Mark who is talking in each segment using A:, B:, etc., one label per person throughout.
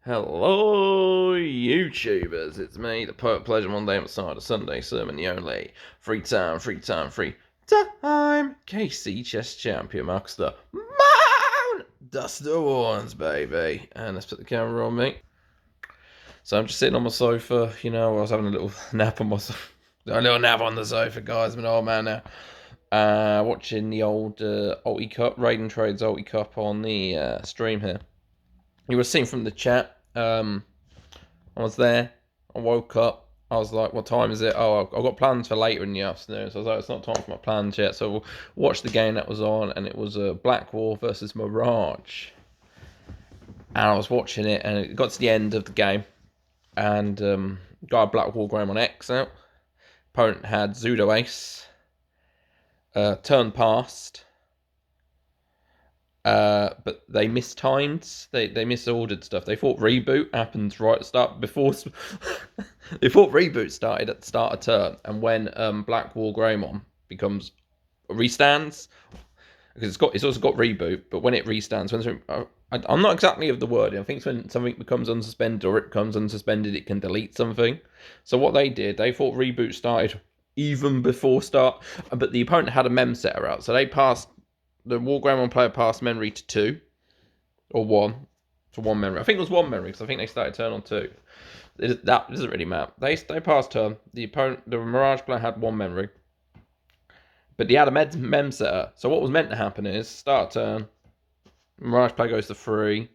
A: Hello, YouTubers. It's me, the Poet Pleasure Monday outside a Sunday sermon, the only free time, KC Chess Champion Max the Mount Duster Warns, baby. And let's put the camera on me. So I'm just sitting on my sofa, I was having a little nap on my a little nap on the sofa, guys. I'm an old man now. Watching the old Ulti Cup, Raiden Trades Ulti Cup on the stream here. You would have seen from the chat. I was there. I woke up. I was like, "What time is it?" Oh, I've got plans for later in the afternoon. So I was like, "It's not time for my plans yet." So we'll watch the game that was on, and it was Black War versus Mirage. And I was watching it, and it got to the end of the game, and guy Black War going on X out. Opponent had Zudo Ace. Turn passed. But they mistimed. They misordered stuff. They thought reboot happens right at the start before. They thought reboot started at the start of turn, and when Black War Greymon becomes restands, because it's also got reboot, but when it restands, I'm not exactly of the wording. I think it's when something becomes unsuspended or it becomes unsuspended, it can delete something. So what they did, they thought reboot started even before start, but the opponent had a mem setter out, so they passed. The War Greymon player passed memory to 2 or 1 for 1 memory. I think it was 1 memory because I think they started turn on 2. That doesn't really matter. They passed turn. The Mirage player had 1 memory, but he had a mem setter. So what was meant to happen is start turn, Mirage player goes to 3,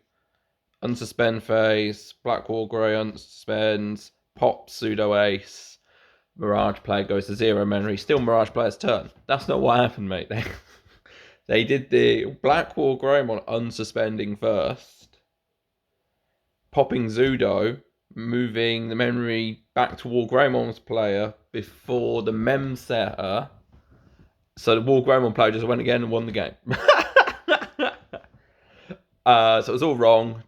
A: unsuspend phase, Black War Grey unsuspends, pops pseudo ace, Mirage player goes to 0 memory. Still Mirage player's turn. That's not what happened, mate. They did the Black War Greymon unsuspending first, popping Zudo, moving the memory back to War Greymon's player before the mem setter. So the War Greymon player just went again and won the game. So it was all wrong.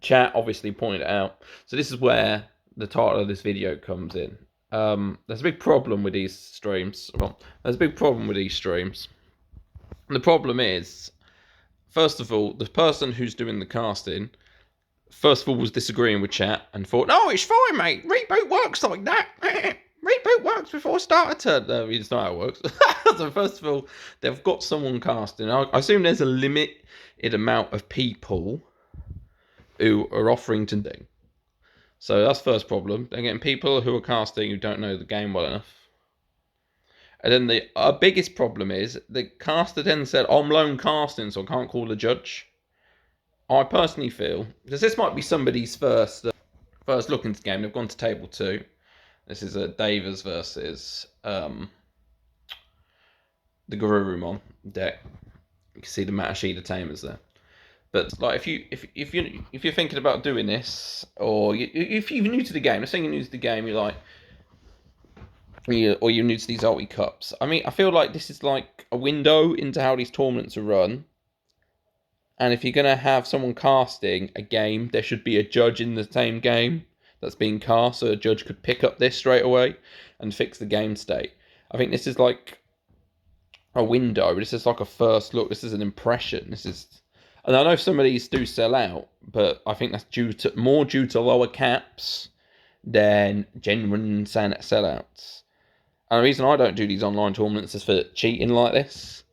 A: Chat obviously pointed it out. So this is where the title of this video comes in. There's a big problem with these streams. Well, there's a big problem with these streams. The problem is, first of all, the person who's doing the casting, first of all, was disagreeing with chat and thought, "No, it's fine, mate. Reboot works like that. Reboot works before starter turn." No, it's not how it works. So first of all, they've got someone casting. I assume there's a limited amount of people who are offering to do. So that's the first problem. They're getting people who are casting who don't know the game well enough. And then the biggest problem is the caster then said, "I'm lone casting, so I can't call a judge." I personally feel, because this might be somebody's first look into the game. They've gone to table 2. This is a Davis versus the Garurumon deck. You can see the Matashida Tamers there. But like, if you're thinking about doing this, or if you're new to the game, let's say you're new to the game, you're like, or you're new to these Ulti Cups. I mean, I feel like this is like a window into how these tournaments are run. And if you're going to have someone casting a game, there should be a judge in the same game that's being cast, so a judge could pick up this straight away and fix the game state. I think this is like a window. This is like a first look. This is an impression. And I know some of these do sell out, but I think that's more due to lower caps than genuine sellouts. And the reason I don't do these online tournaments is for cheating like this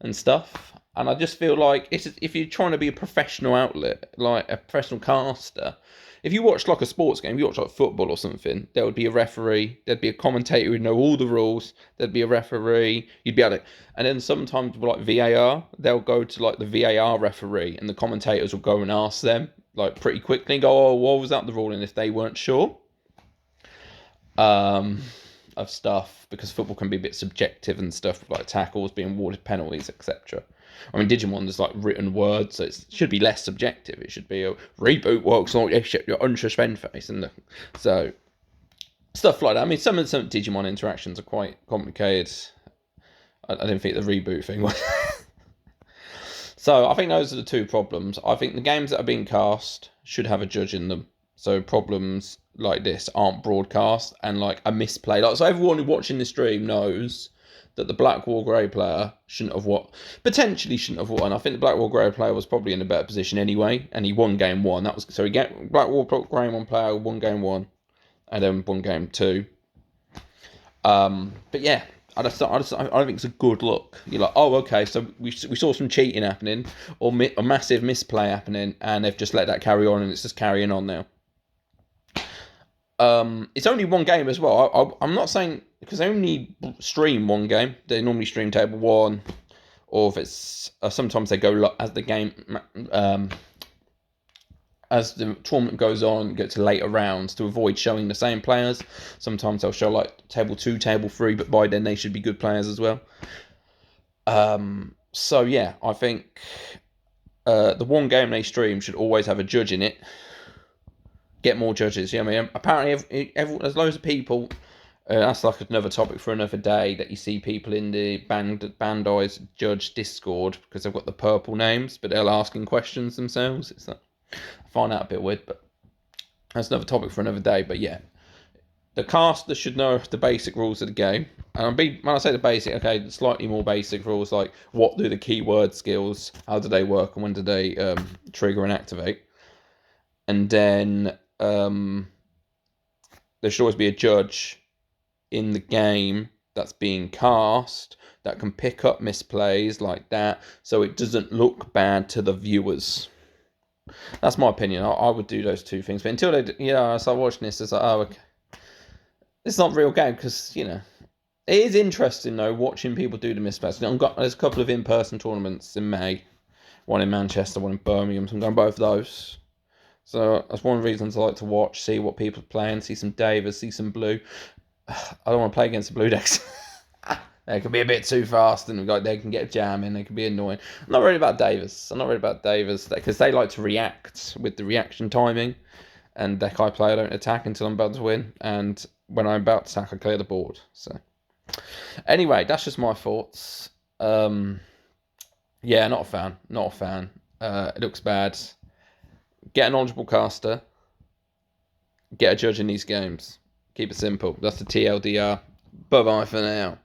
A: and stuff. And I just feel like if you're trying to be a professional outlet, like a professional caster, if you watch like a sports game, you watch like football or something, there would be a referee, there'd be a commentator who'd know all the rules, there'd be a referee, you'd be able to... And then sometimes with like VAR, they'll go to like the VAR referee and the commentators will go and ask them like pretty quickly and go, "Oh, what was that the ruling?" if they weren't sure. Of stuff, because football can be a bit subjective and stuff, like tackles being awarded penalties, etc. I mean, Digimon is like written words, so it should be less subjective. It should be a reboot works like this, your unsuspend face, and so stuff like that. I mean, some Digimon interactions are quite complicated. I didn't think the reboot thing was. So I think those are the two problems. I think the games that are being cast should have a judge in them. So problems like this aren't broadcast, and like a misplay. Like, so everyone watching the stream knows that the Black War Grey player potentially shouldn't have won. I think the Black War Grey player was probably in a better position anyway, and he won game one. That was so he get Black War Greymon player won game one, and then won game two. But yeah, I don't think it's a good look. You're like, oh, okay, so we saw some cheating happening or a massive misplay happening, and they've just let that carry on, and it's just carrying on now. It's only one game as well. I'm not saying because they only stream one game. They normally stream table one, or if it's sometimes they go as the game as the tournament goes on, go to later rounds to avoid showing the same players. Sometimes they'll show like table 2, table 3, but by then they should be good players as well. So yeah, I think the one game they stream should always have a judge in it. Get more judges. I mean, apparently there's loads of people. That's like another topic for another day. That you see people in the Bandai's judge Discord because they've got the purple names, but they're asking questions themselves. It's like, I find that a bit weird, but that's another topic for another day. But yeah, the caster should know the basic rules of the game. And when I say the basic, okay, the slightly more basic rules like what do the keyword skills, how do they work, and when do they trigger and activate, and then. There should always be a judge in the game that's being cast that can pick up misplays like that so it doesn't look bad to the viewers. That's my opinion. I would do those two things. But until I start watching this, it's like, oh, okay. It's not a real game because, it is interesting, though, watching people do the misplays. There's a couple of in-person tournaments in May. One in Manchester, one in Birmingham. So I'm going both of those. So that's one of the reasons I like to watch, see what people are playing, see some Davis, see some blue. I don't want to play against the blue decks. They can be a bit too fast and they can get a jam in, they can be annoying. I'm not worried about Davis because they like to react with the reaction timing. And deck I play, I don't attack until I'm about to win. And when I'm about to attack, I clear the board. So anyway, that's just my thoughts. Yeah, not a fan. It looks bad. Get a knowledgeable caster. Get a judge in these games. Keep it simple. That's the TLDR. Bye-bye for now.